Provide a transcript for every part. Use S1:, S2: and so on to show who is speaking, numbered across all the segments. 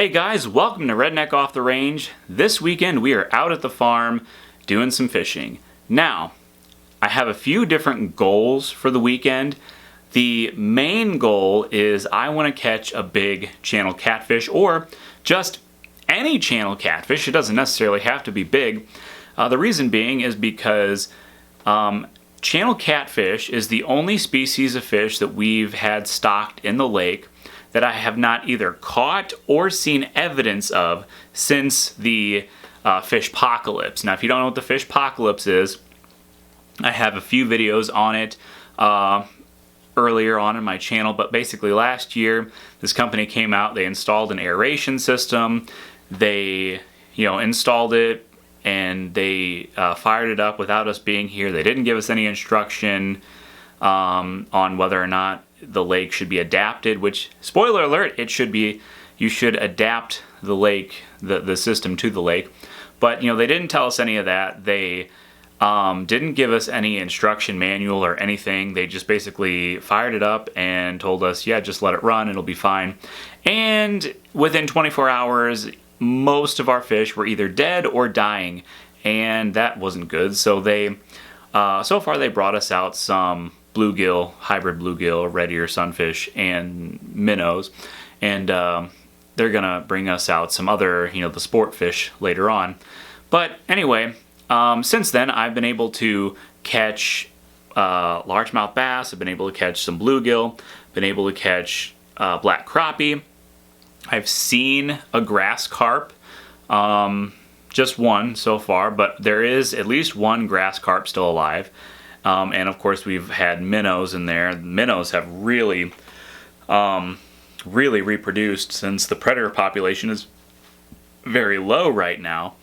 S1: Hey guys, welcome to Redneck Off the Range. This weekend we are out at the farm doing some fishing. Now, I have a few different goals for the weekend. The main goal is I want to catch a big channel catfish or just any channel catfish. It doesn't necessarily have to be big. The reason being is because channel catfish is the only species of fish that we've had stocked in the lake that I have not either caught or seen evidence of since the fish-pocalypse. Now, if you don't know what the fish-pocalypse is, I have a few videos on it earlier on in my channel, but basically last year, this company came out, they installed an aeration system, they installed it, and they fired it up without us being here. They didn't give us any instruction on whether or not the lake should be adapted, which, spoiler alert, it should be. You should adapt the lake, the system to the lake. But, they didn't tell us any of that. They didn't give us any instruction manual or anything. They just basically fired it up and told us, yeah, just let it run, it'll be fine. And within 24 hours, most of our fish were either dead or dying, and that wasn't good. So they, so far they brought us out some bluegill, hybrid bluegill, red ear sunfish, and minnows, and they're gonna bring us out some other, the sport fish later on. But anyway, since then I've been able to catch largemouth bass. I've been able to catch some bluegill, been able to catch black crappie. I've seen a grass carp, just one so far, but there is at least one grass carp still alive. And of course we've had minnows in there. Minnows have really reproduced since the predator population is very low right now.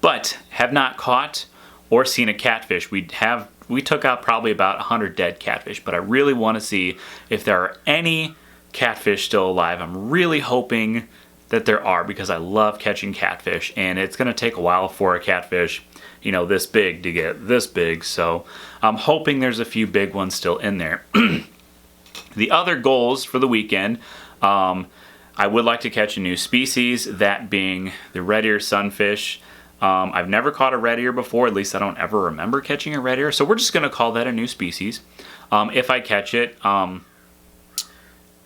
S1: But have not caught or seen a catfish. We took out probably about 100 dead catfish, but I really want to see if there are any catfish still alive. I'm really hoping that there are, because I love catching catfish, and it's going to take a while for a catfish this big to get this big, so I'm hoping there's a few big ones still in there. The other goals for the weekend, I would like to catch a new species, that being the red ear sunfish. I've never caught a red ear before, at least I don't ever remember catching a red ear, so we're just going to call that a new species if I catch it,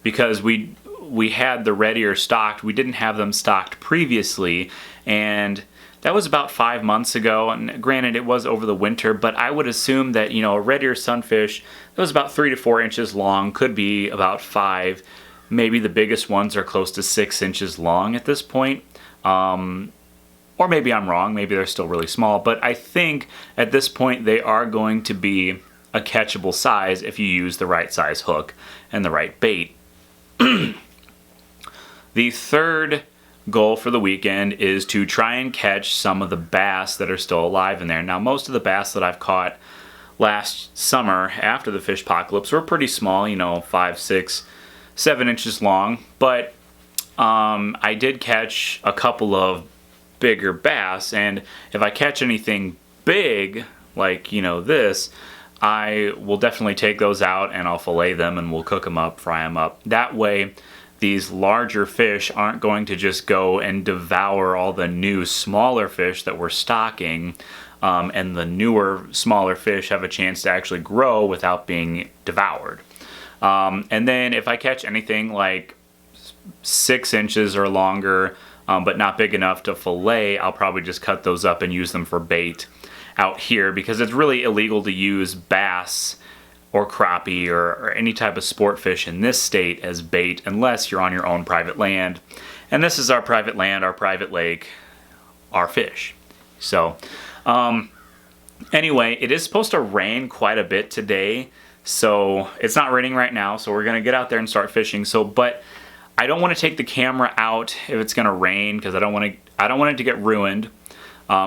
S1: because we had the red ear stocked. We didn't have them stocked previously, and that was about 5 months ago, and granted it was over the winter, but I would assume that, a red ear sunfish that was about 3 to 4 inches long, could be about 5, maybe the biggest ones are close to 6 inches long at this point. Or maybe I'm wrong, maybe they're still really small, but I think at this point they are going to be a catchable size if you use the right size hook and the right bait. The third goal for the weekend is to try and catch some of the bass that are still alive in there. Now, most of the bass that I've caught last summer after the fish-pocalypse were pretty small, 5, 6, 7 inches long, but I did catch a couple of bigger bass, and if I catch anything big like this, I will definitely take those out and I'll fillet them and we'll cook them up, fry them up. That way these larger fish aren't going to just go and devour all the new smaller fish that we're stocking, and the newer smaller fish have a chance to actually grow without being devoured. And then if I catch anything like 6 inches or longer, but not big enough to fillet, I'll probably just cut those up and use them for bait out here, because it's really illegal to use bass or crappie or any type of sport fish in this state as bait unless you're on your own private land. And this is our private land, our private lake, our fish. So anyway, it is supposed to rain quite a bit today, so it's not raining right now, so we're gonna get out there and start fishing. But I don't want to take the camera out if it's gonna rain, because I don't want it to get ruined.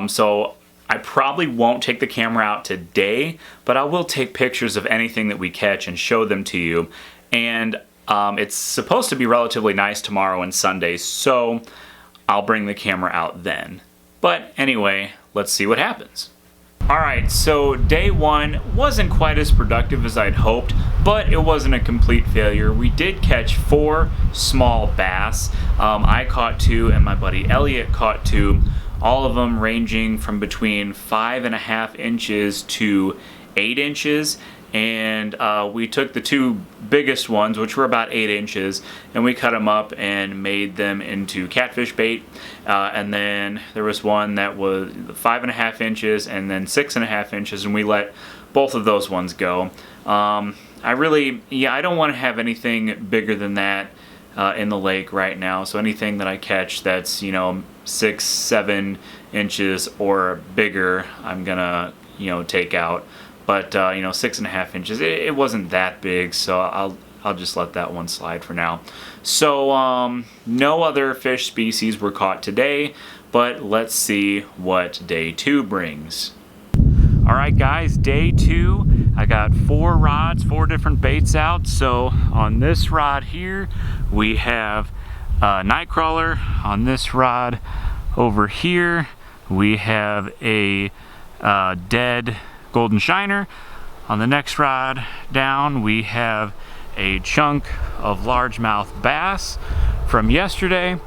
S1: So I probably won't take the camera out today, but I will take pictures of anything that we catch and show them to you. And it's supposed to be relatively nice tomorrow and Sunday, so I'll bring the camera out then. But anyway, let's see what happens. Alright, so day one wasn't quite as productive as I'd hoped, but it wasn't a complete failure. We did catch 4 small bass. I caught 2 and my buddy Elliot caught 2, all of them ranging from between 5.5 inches to 8 inches. And we took the 2 biggest ones, which were about 8 inches, and we cut them up and made them into catfish bait. And then there was one that was 5.5 inches and then 6.5 inches, and we let both of those ones go. I don't want to have anything bigger than that in the lake right now. So anything that I catch that's 6-7 inches or bigger, I'm gonna take out. But 6.5 inches, it wasn't that big, so I'll just let that one slide for now. So no other fish species were caught today, but let's see what day 2 brings. All right, guys, day 2. I got 4 rods, 4 different baits out. So on this rod here, we have a nightcrawler. On this rod over here, we have a dead golden shiner. On the next rod down, we have a chunk of largemouth bass from yesterday.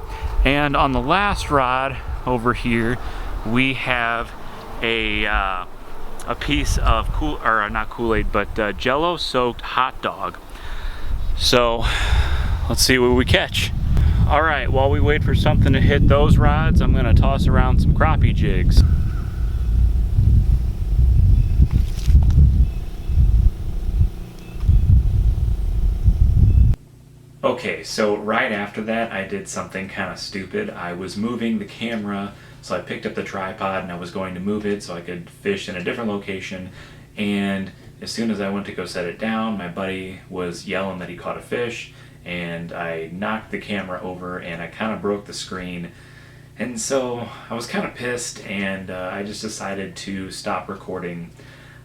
S1: And on the last rod over here, we have a piece of not Kool-Aid, but Jello soaked hot dog. So let's see what we catch. All right, while we wait for something to hit those rods, I'm gonna toss around some crappie jigs. Okay, so right after that I did something kind of stupid. I was moving the camera, so I picked up the tripod and I was going to move it so I could fish in a different location, and as soon as I went to go set it down, my buddy was yelling that he caught a fish, and I knocked the camera over and I kind of broke the screen, and so I was kind of pissed, and I just decided to stop recording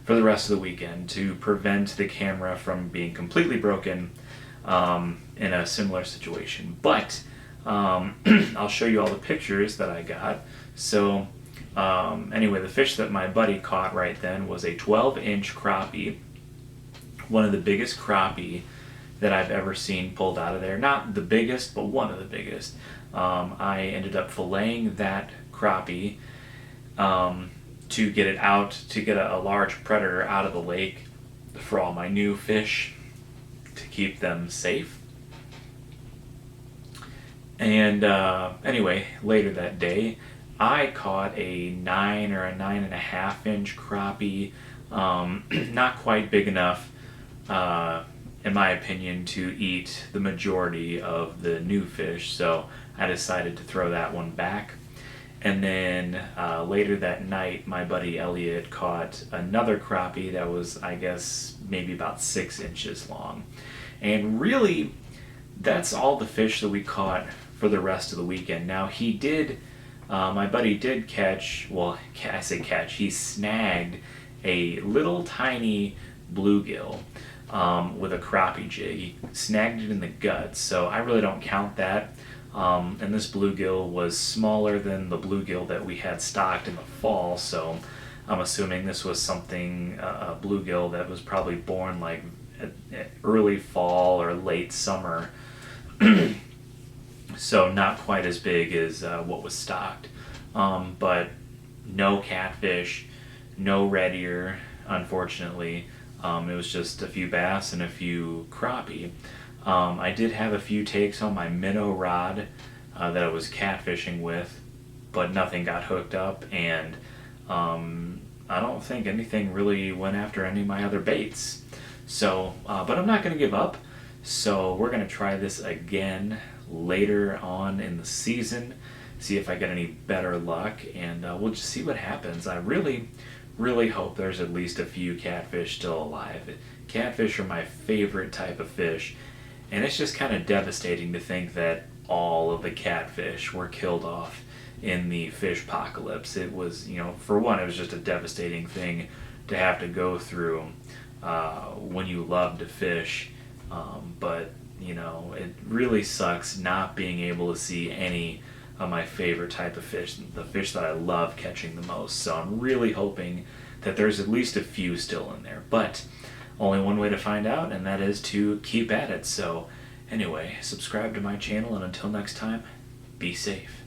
S1: for the rest of the weekend to prevent the camera from being completely broken in a similar situation. But I'll show you all the pictures that I got. So anyway, the fish that my buddy caught right then was a 12-inch crappie, one of the biggest crappie that I've ever seen pulled out of there. Not the biggest, but one of the biggest. I ended up filleting that crappie to get it out, to get a large predator out of the lake for all my new fish, to keep them safe. And anyway, later that day, I caught a 9 or a 9.5 inch crappie, not quite big enough, in my opinion, to eat the majority of the new fish, so I decided to throw that one back. And then later that night, my buddy Elliot caught another crappie that was, I guess, maybe about 6 inches long. And really, that's all the fish that we caught for the rest of the weekend. Now, he did, my buddy did catch, well, I say catch, he snagged a little tiny bluegill with a crappie jig. He snagged it in the gut, so I really don't count that. And this bluegill was smaller than the bluegill that we had stocked in the fall, so I'm assuming this was something, a bluegill that was probably born like early fall or late summer. So not quite as big as what was stocked. But no catfish, no red ear, unfortunately. It was just a few bass and a few crappie. I did have a few takes on my minnow rod that I was catfishing with, but nothing got hooked up, and I don't think anything really went after any of my other baits. So, but I'm not going to give up, so we're going to try this again later on in the season, see if I get any better luck, and we'll just see what happens. I really hope there's at least a few catfish still alive. Catfish are my favorite type of fish, and it's just kind of devastating to think that all of the catfish were killed off in the fish apocalypse. It was, for one, it was just a devastating thing to have to go through when you love to fish, but it really sucks not being able to see any of my favorite type of fish, the fish that I love catching the most. So I'm really hoping that there's at least a few still in there. But only one way to find out, and that is to keep at it. So anyway, subscribe to my channel, and until next time, be safe.